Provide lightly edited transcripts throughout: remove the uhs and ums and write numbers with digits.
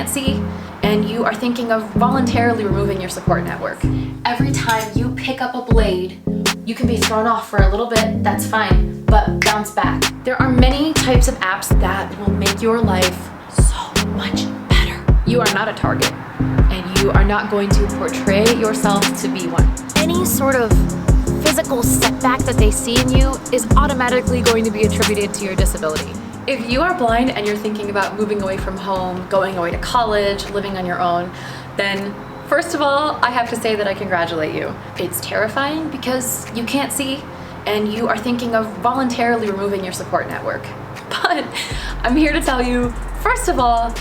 can't see and you are thinking of voluntarily removing your support network. Every time you pick up a blade, you can be thrown off for a little bit, that's fine, but bounce back. There are many types of apps that will make your life so much better. You are not a target, and you are not going to portray yourself to be one. Any sort of physical setback that they see in you is automatically going to be attributed to your disability. If you are blind and you're thinking about moving away from home, going away to college, living on your own, then first of all, I have to say that I congratulate you. It's terrifying because you can't see and you are thinking of voluntarily removing your support network. But I'm here to tell you, first of all,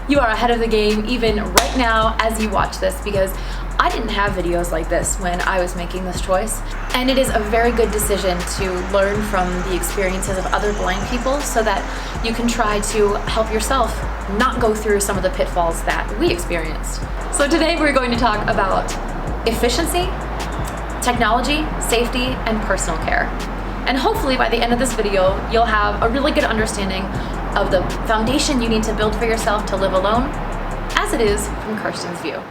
you are ahead of the game even right now as you watch this, because I didn't have videos like this when I was making this choice. And it is a very good decision to learn from the experiences of other blind people so that you can try to help yourself not go through some of the pitfalls that we experienced. So today we're going to talk about efficiency, technology, safety, and personal care. And hopefully by the end of this video, you'll have a really good understanding of the foundation you need to build for yourself to live alone, as it is from Kirsten's view.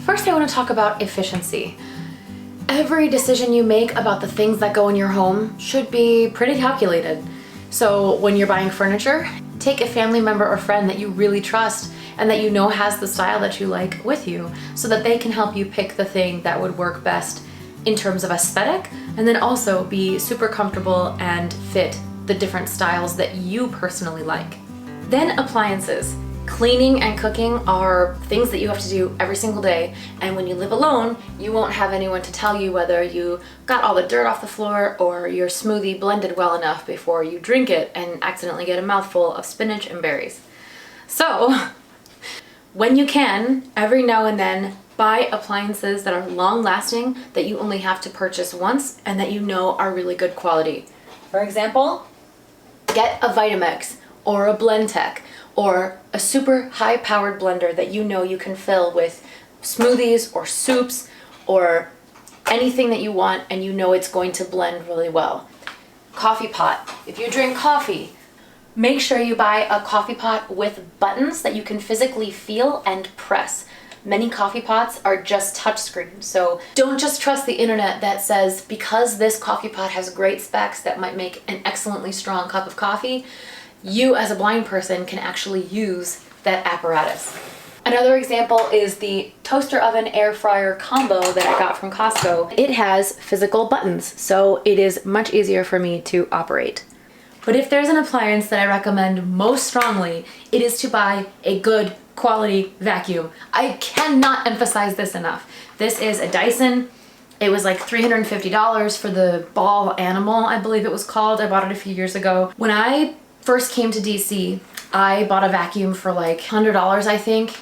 First, I want to talk about efficiency. Every decision you make about the things that go in your home should be pretty calculated. So when you're buying furniture, take a family member or friend that you really trust and that you know has the style that you like with you, so that they can help you pick the thing that would work best in terms of aesthetic, and then also be super comfortable and fit the different styles that you personally like. Then appliances. Cleaning and cooking are things that you have to do every single day, and when you live alone, you won't have anyone to tell you whether you got all the dirt off the floor or your smoothie blended well enough before you drink it and accidentally get a mouthful of spinach and berries. So, when you can, every now and then, buy appliances that are long-lasting, that you only have to purchase once, and that you know are really good quality. For example, get a Vitamix or a Blendtec, or a super high-powered blender that you know you can fill with smoothies or soups or anything that you want, and you know it's going to blend really well. Coffee pot. If you drink coffee, make sure you buy a coffee pot with buttons that you can physically feel and press. Many coffee pots are just touchscreen, so don't just trust the internet that says because this coffee pot has great specs that might make an excellently strong cup of coffee, you as a blind person can actually use that apparatus. Another example is the toaster oven air fryer combo that I got from Costco. It has physical buttons, so it is much easier for me to operate. But if there's an appliance that I recommend most strongly, it is to buy a good quality vacuum. I cannot emphasize this enough. This is a Dyson. It was like $350 for the ball animal, I believe it was called. I bought it a few years ago. When I first came to DC, I bought a vacuum for like $100, I think,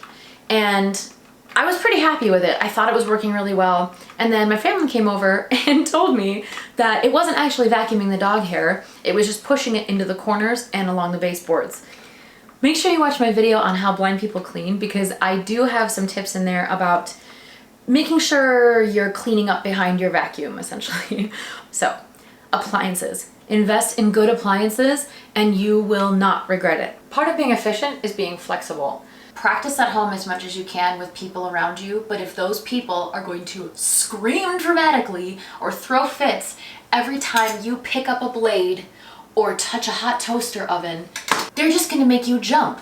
and I was pretty happy with it. I thought it was working really well. And then my family came over and told me that it wasn't actually vacuuming the dog hair, it was just pushing it into the corners and along the baseboards. Make sure you watch my video on how blind people clean, because I do have some tips in there about making sure you're cleaning up behind your vacuum, essentially. So, appliances. Invest in good appliances and you will not regret it. Part of being efficient is being flexible. Practice at home as much as you can with people around you, but if those people are going to scream dramatically or throw fits every time you pick up a blade or touch a hot toaster oven, they're just gonna make you jump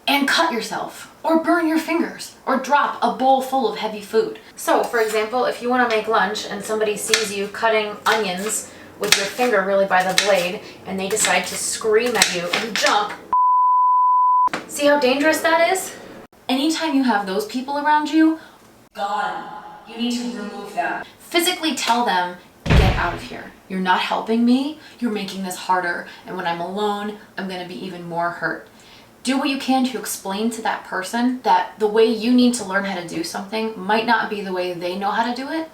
and cut yourself or burn your fingers or drop a bowl full of heavy food. So, for example, if you wanna make lunch and somebody sees you cutting onions with your finger really by the blade, and they decide to scream at you and jump. See how dangerous that is? Anytime you have those people around you, gone. You need to remove them. Physically tell them, get out of here. You're not helping me, you're making this harder, and when I'm alone, I'm gonna be even more hurt. Do what you can to explain to that person that the way you need to learn how to do something might not be the way they know how to do it,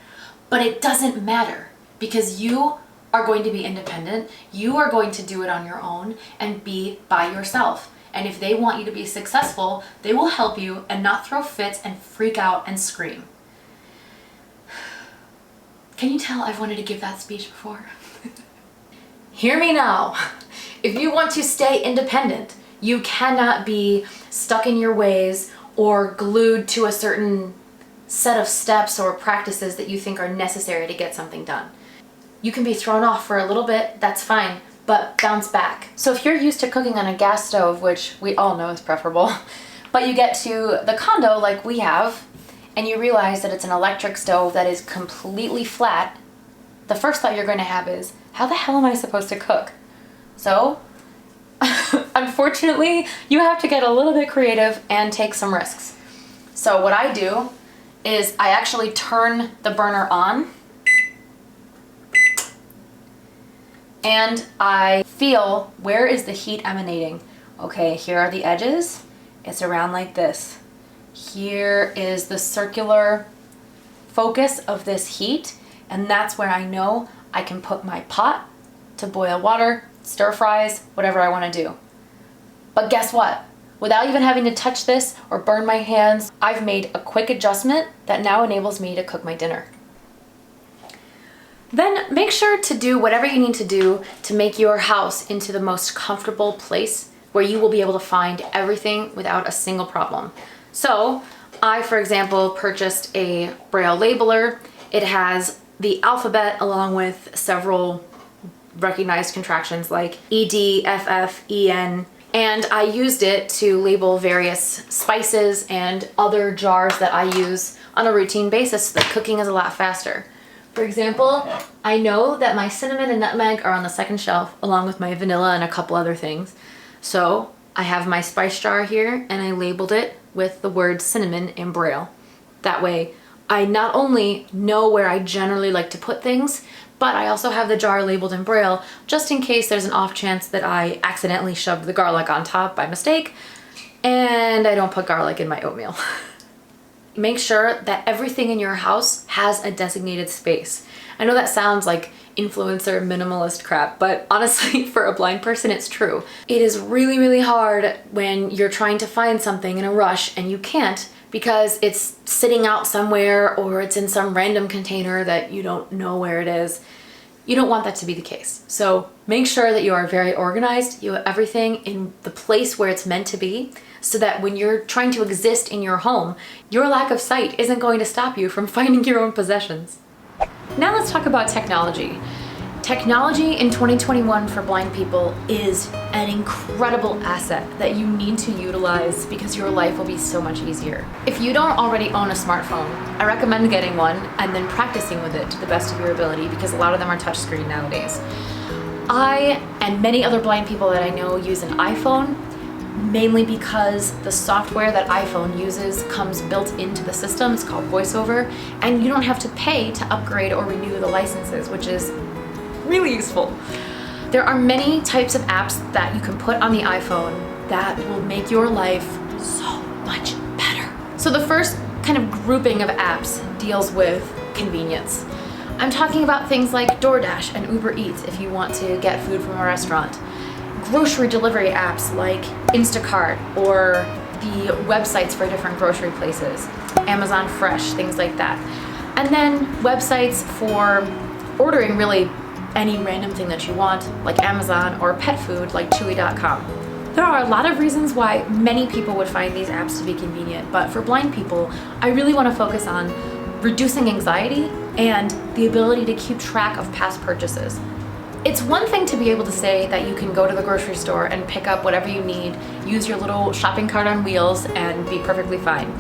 but it doesn't matter, because you are going to be independent, you are going to do it on your own and be by yourself. And if they want you to be successful, they will help you and not throw fits and freak out and scream. Can you tell I've wanted to give that speech before? Hear me now. If you want to stay independent, you cannot be stuck in your ways or glued to a certain set of steps or practices that you think are necessary to get something done. You can be thrown off for a little bit, that's fine, but bounce back. So if you're used to cooking on a gas stove, which we all know is preferable, but you get to the condo like we have, and you realize that it's an electric stove that is completely flat, the first thought you're going to have is, how the hell am I supposed to cook? So, unfortunately, you have to get a little bit creative and take some risks. So what I do is I actually turn the burner on and I feel, where is the heat emanating? Okay, here are the edges. It's around like this. Here is the circular focus of this heat, and that's where I know I can put my pot to boil water, stir fries, whatever I want to do. But guess what? Without even having to touch this or burn my hands, I've made a quick adjustment that now enables me to cook my dinner. Then make sure to do whatever you need to do to make your house into the most comfortable place where you will be able to find everything without a single problem. So I, for example, purchased a Braille labeler. It has the alphabet along with several recognized contractions like ED, FF, EN, and I used it to label various spices and other jars that I use on a routine basis so that cooking is a lot faster. For example, I know that my cinnamon and nutmeg are on the second shelf along with my vanilla and a couple other things. So I have my spice jar here and I labeled it with the word cinnamon in Braille. That way I not only know where I generally like to put things, but I also have the jar labeled in Braille just in case there's an off chance that I accidentally shoved the garlic on top by mistake and I don't put garlic in my oatmeal. Make sure that everything in your house has a designated space. I know that sounds like influencer minimalist crap, but honestly, for a blind person, it's true. It is really, really hard when you're trying to find something in a rush and you can't because it's sitting out somewhere or it's in some random container that you don't know where it is. You don't want that to be the case. So make sure that you are very organized, you have everything in the place where it's meant to be, so that when you're trying to exist in your home, your lack of sight isn't going to stop you from finding your own possessions. Now let's talk about technology. Technology in 2021 for blind people is an incredible asset that you need to utilize because your life will be so much easier. If you don't already own a smartphone, I recommend getting one and then practicing with it to the best of your ability because a lot of them are touchscreen nowadays. I and many other blind people that I know use an iPhone mainly because the software that iPhone uses comes built into the system. It's called VoiceOver, and you don't have to pay to upgrade or renew the licenses, which is really useful. There are many types of apps that you can put on the iPhone that will make your life so much better. So the first kind of grouping of apps deals with convenience. I'm talking about things like DoorDash and Uber Eats if you want to get food from a restaurant. Grocery delivery apps like Instacart or the websites for different grocery places, Amazon Fresh, things like that. And then websites for ordering really any random thing that you want, like Amazon, or pet food like Chewy.com. There are a lot of reasons why many people would find these apps to be convenient, but for blind people, I really want to focus on reducing anxiety and the ability to keep track of past purchases. It's one thing to be able to say that you can go to the grocery store and pick up whatever you need, use your little shopping cart on wheels, and be perfectly fine.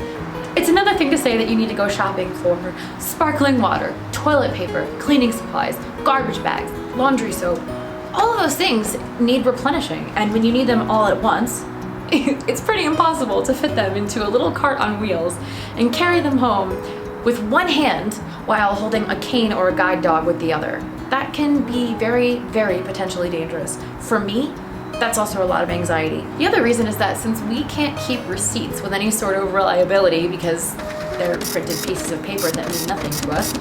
It's another thing to say that you need to go shopping for sparkling water, toilet paper, cleaning supplies, garbage bags, laundry soap. All of those things need replenishing, and when you need them all at once, it's pretty impossible to fit them into a little cart on wheels and carry them home with one hand while holding a cane or a guide dog with the other. That can be very, very potentially dangerous. For me, that's also a lot of anxiety. The other reason is that since we can't keep receipts with any sort of reliability because they're printed pieces of paper that mean nothing to us,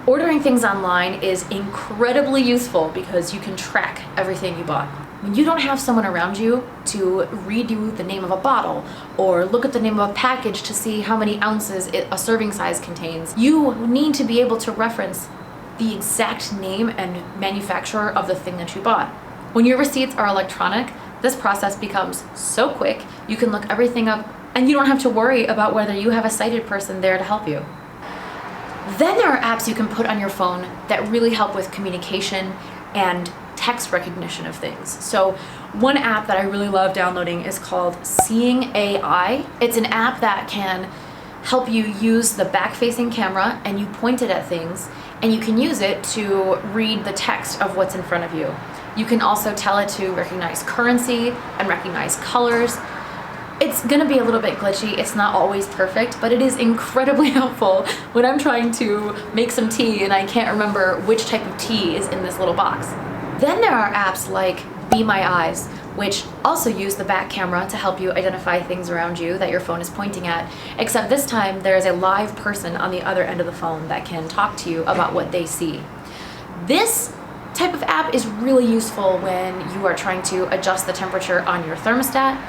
ordering things online is incredibly useful because you can track everything you bought. When you don't have someone around you to read you the name of a bottle or look at the name of a package to see how many ounces a serving size contains, you need to be able to reference the exact name and manufacturer of the thing that you bought. When your receipts are electronic, This process becomes so quick, you can look everything up and you don't have to worry about whether you have a sighted person there to help you. Then there are apps you can put on your phone that really help with communication and text recognition of things. So one app that I really love downloading is called Seeing AI. It's an app that can help you use the back-facing camera and you point it at things and you can use it to read the text of what's in front of you. You can also tell it to recognize currency and recognize colors. It's gonna be a little bit glitchy, it's not always perfect, but it is incredibly helpful when I'm trying to make some tea and I can't remember which type of tea is in this little box. Then there are apps like Be My Eyes, which also use the back camera to help you identify things around you that your phone is pointing at, except this time there is a live person on the other end of the phone that can talk to you about what they see. This type of app is really useful when you are trying to adjust the temperature on your thermostat,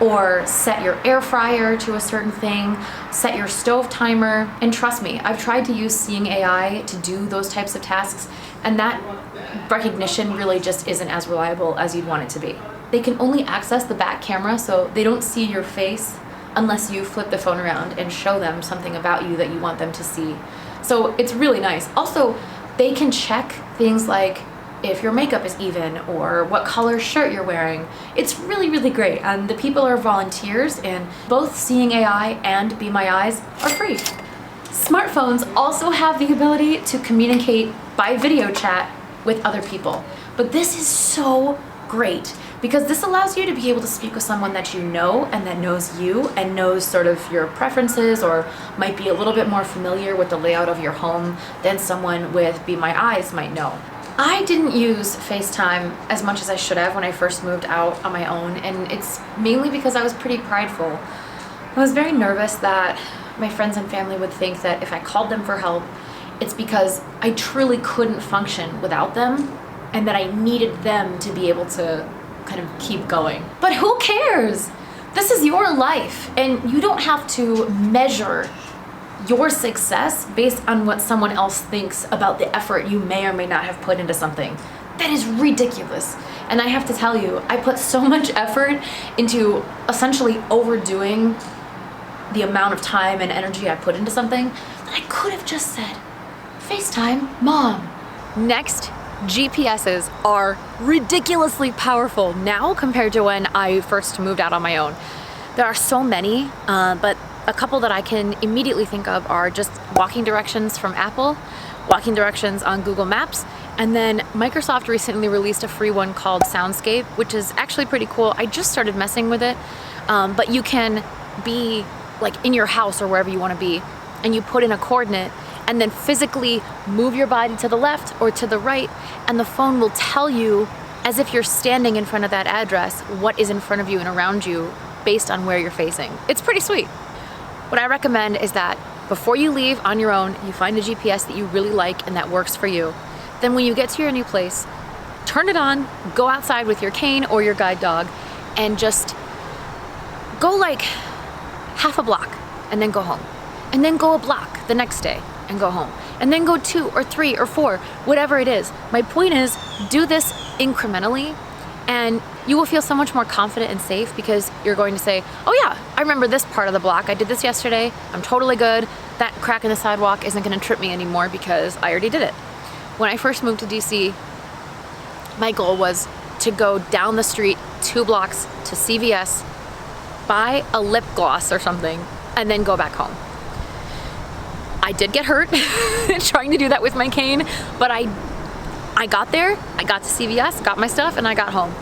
or set your air fryer to a certain thing, set your stove timer. And trust me, I've tried to use Seeing AI to do those types of tasks, and that recognition really just isn't as reliable as you'd want it to be. They can only access the back camera, so they don't see your face unless you flip the phone around and show them something about you that you want them to see. So it's really nice. Also, they can check things like if your makeup is even or what color shirt you're wearing. It's really, really great. And the people are volunteers, and both Seeing AI and Be My Eyes are free. Smartphones also have the ability to communicate by video chat with other people. But this is so great because this allows you to be able to speak with someone that you know and that knows you and knows sort of your preferences or might be a little bit more familiar with the layout of your home than someone with Be My Eyes might know. I didn't use FaceTime as much as I should have when I first moved out on my own, and it's mainly because I was pretty prideful. I was very nervous that my friends and family would think that if I called them for help, it's because I truly couldn't function without them and that I needed them to be able to kind of keep going. But who cares? This is your life, and you don't have to measure your success based on what someone else thinks about the effort you may or may not have put into something. That is ridiculous. And I have to tell you, I put so much effort into essentially overdoing the amount of time and energy I put into something that I could have just said, FaceTime, Mom. Next, GPSs are ridiculously powerful now compared to when I first moved out on my own. There are so many, but a couple that I can immediately think of are just walking directions from Apple, walking directions on Google Maps, and then Microsoft recently released a free one called Soundscape, which is actually pretty cool. I just started messing with it, but you can be like in your house or wherever you want to be, and you put in a coordinate and then physically move your body to the left or to the right, and the phone will tell you, as if you're standing in front of that address, what is in front of you and around you based on where you're facing. It's pretty sweet. What I recommend is that before you leave on your own, you find a GPS that you really like and that works for you. Then when you get to your new place, turn it on, go outside with your cane or your guide dog, and just go like half a block and then go home. And then go a block the next day and go home. And then go 2 or 3 or 4, whatever it is. My point is, do this incrementally, and you will feel so much more confident and safe because you're going to say, oh yeah, I remember this part of the block. I did this yesterday. I'm totally good. That crack in the sidewalk isn't going to trip me anymore because I already did it. When I first moved to DC, my goal was to go down the street 2 blocks to CVS, buy a lip gloss or something, and then go back home. I did get hurt trying to do that with my cane, but I got there, I got to CVS, got my stuff, and I got home.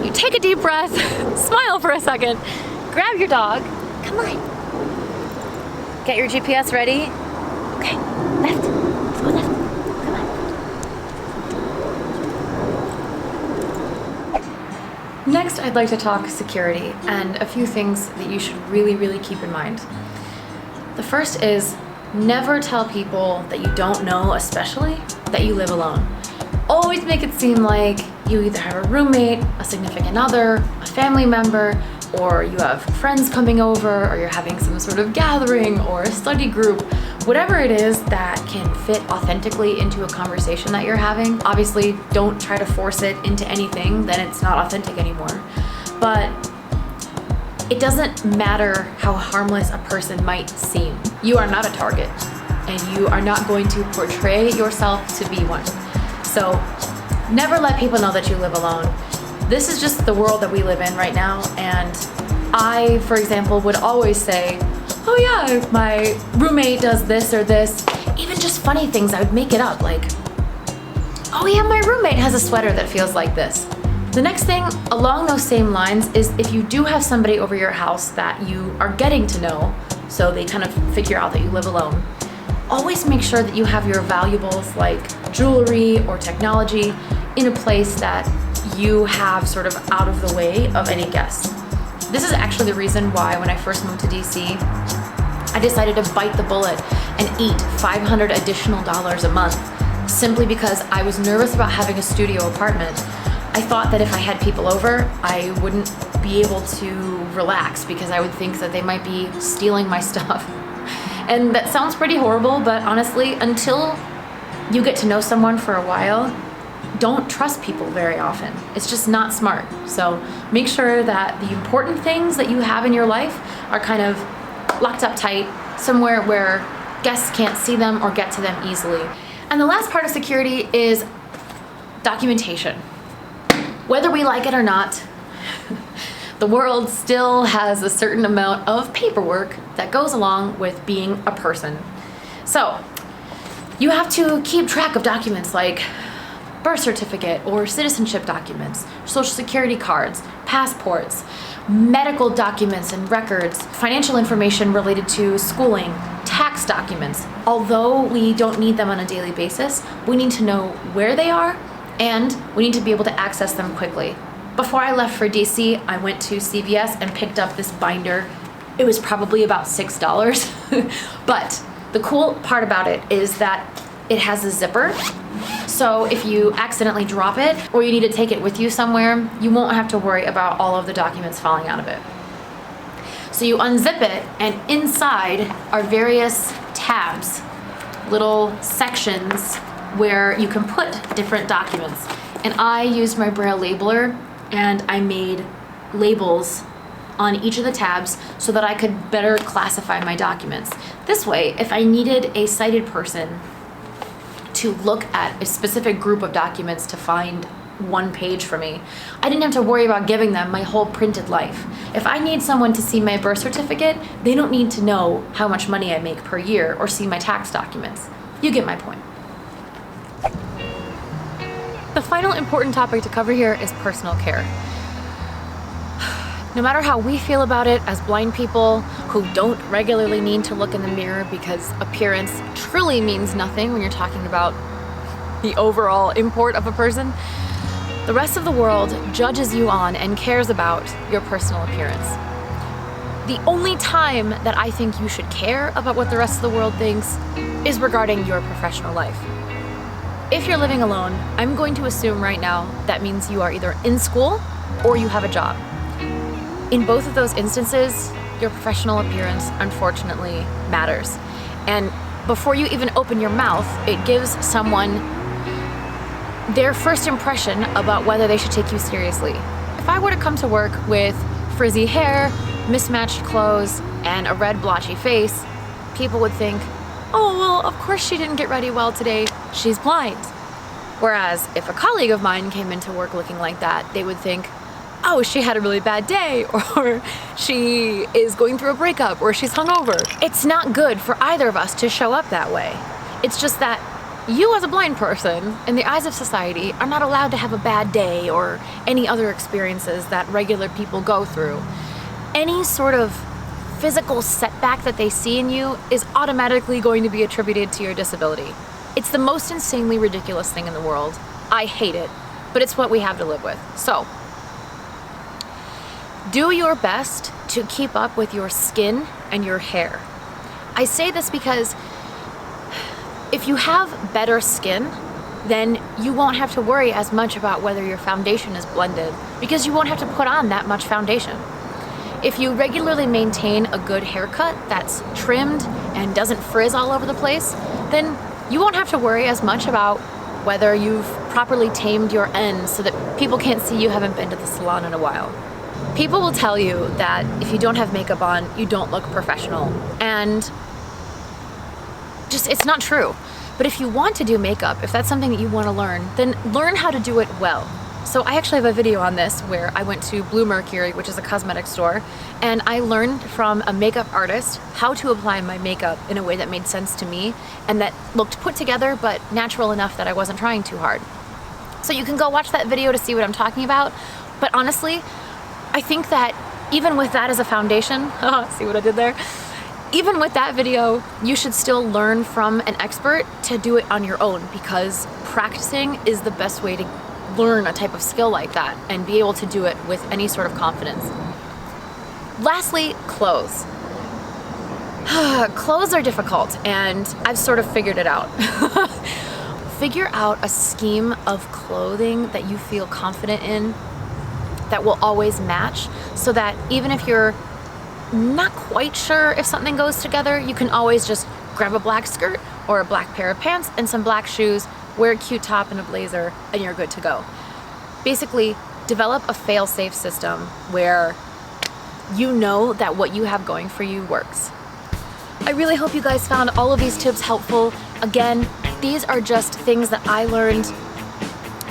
You take a deep breath, smile for a second, grab your dog, come on. Get your GPS ready. Okay, left, let's go left, come on. Next, I'd like to talk security and a few things that you should really, really keep in mind. The first is never tell people that you don't know, especially, that you live alone. Always make it seem like you either have a roommate, a significant other, a family member, or you have friends coming over, or you're having some sort of gathering or a study group whatever it is that can fit authentically into a conversation that you're having. Obviously, don't try to force it into anything, then it's not authentic anymore. But it doesn't matter how harmless a person might seem. You are not a target, and you are not going to portray yourself to be one. So never let people know that you live alone. This is just the world that we live in right now, and I, for example, would always say, oh yeah, my roommate does this or this. Even just funny things, I would make it up, like, oh yeah, my roommate has a sweater that feels like this. The next thing along those same lines is if you do have somebody over your house that you are getting to know, so they kind of figure out that you live alone, always make sure that you have your valuables like jewelry or technology in a place that you have sort of out of the way of any guests. This is actually the reason why when I first moved to DC, I decided to bite the bullet and eat $500 additional a month, simply because I was nervous about having a studio apartment. I thought that if I had people over, I wouldn't be able to relax because I would think that they might be stealing my stuff. And that sounds pretty horrible, but honestly, until you get to know someone for a while, don't trust people very often. It's just not smart. So make sure that the important things that you have in your life are kind of locked up tight, somewhere where guests can't see them or get to them easily. And the last part of security is documentation. Whether we like it or not, the world still has a certain amount of paperwork that goes along with being a person. So you have to keep track of documents like birth certificate or citizenship documents, social security cards, passports, medical documents and records, financial information related to schooling, tax documents. Although we don't need them on a daily basis, we need to know where they are and we need to be able to access them quickly. Before I left for DC, I went to CVS and picked up this binder. It was probably about $6. But the cool part about it is that it has a zipper. So if you accidentally drop it or you need to take it with you somewhere, you won't have to worry about all of the documents falling out of it. So you unzip it, and inside are various tabs, little sections where you can put different documents. And I used my Braille labeler and I made labels on each of the tabs so that I could better classify my documents. This way, if I needed a sighted person to look at a specific group of documents to find one page for me, I didn't have to worry about giving them my whole printed life. If I need someone to see my birth certificate, they don't need to know how much money I make per year or see my tax documents. You get my point. The final important topic to cover here is personal care. No matter how we feel about it as blind people who don't regularly need to look in the mirror because appearance truly means nothing when you're talking about the overall import of a person, the rest of the world judges you on and cares about your personal appearance. The only time that I think you should care about what the rest of the world thinks is regarding your professional life. If you're living alone, I'm going to assume right now that means you are either in school or you have a job. In both of those instances, your professional appearance, unfortunately, matters. And before you even open your mouth, it gives someone their first impression about whether they should take you seriously. If I were to come to work with frizzy hair, mismatched clothes, and a red blotchy face, people would think, oh, well, of course she didn't get ready well today, she's blind. Whereas if a colleague of mine came into work looking like that, they would think, oh, she had a really bad day, or she is going through a breakup, or she's hungover. It's not good for either of us to show up that way. It's just that you as a blind person, in the eyes of society, are not allowed to have a bad day or any other experiences that regular people go through. Any sort of physical setback that they see in you is automatically going to be attributed to your disability. It's the most insanely ridiculous thing in the world. I hate it, but it's what we have to live with. So, do your best to keep up with your skin and your hair. I say this because if you have better skin, then you won't have to worry as much about whether your foundation is blended because you won't have to put on that much foundation. If you regularly maintain a good haircut that's trimmed and doesn't frizz all over the place, then you won't have to worry as much about whether you've properly tamed your ends so that people can't see you haven't been to the salon in a while. People will tell you that if you don't have makeup on, you don't look professional. And it's not true. But if you want to do makeup, if that's something that you want to learn, then learn how to do it well. So I actually have a video on this where I went to Blue Mercury, which is a cosmetic store, and I learned from a makeup artist how to apply my makeup in a way that made sense to me and that looked put together but natural enough that I wasn't trying too hard. So you can go watch that video to see what I'm talking about. But honestly, I think that even with that as a foundation, see what I did there? Even with that video, you should still learn from an expert to do it on your own, because practicing is the best way to learn a type of skill like that and be able to do it with any sort of confidence. Lastly, clothes. Clothes are difficult, and I've sort of figured it out. Figure out a scheme of clothing that you feel confident in, that will always match, so that even if you're not quite sure if something goes together, you can always just grab a black skirt or a black pair of pants and some black shoes, wear a cute top and a blazer, and you're good to go. Basically, develop a fail-safe system where you know that what you have going for you works. I really hope you guys found all of these tips helpful. Again, these are just things that I learned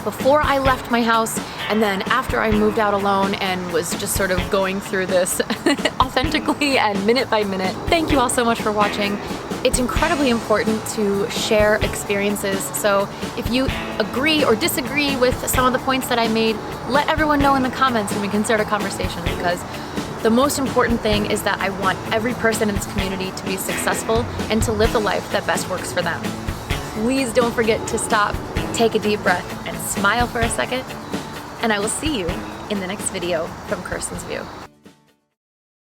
before I left my house, and then after I moved out alone and was just sort of going through this authentically and minute by minute. Thank you all so much for watching. It's incredibly important to share experiences, so if you agree or disagree with some of the points that I made, let everyone know in the comments and we can start a conversation, because the most important thing is that I want every person in this community to be successful and to live the life that best works for them. Please don't forget to stop, take a deep breath, and smile for a second, and I will see you in the next video from Kirsten's View.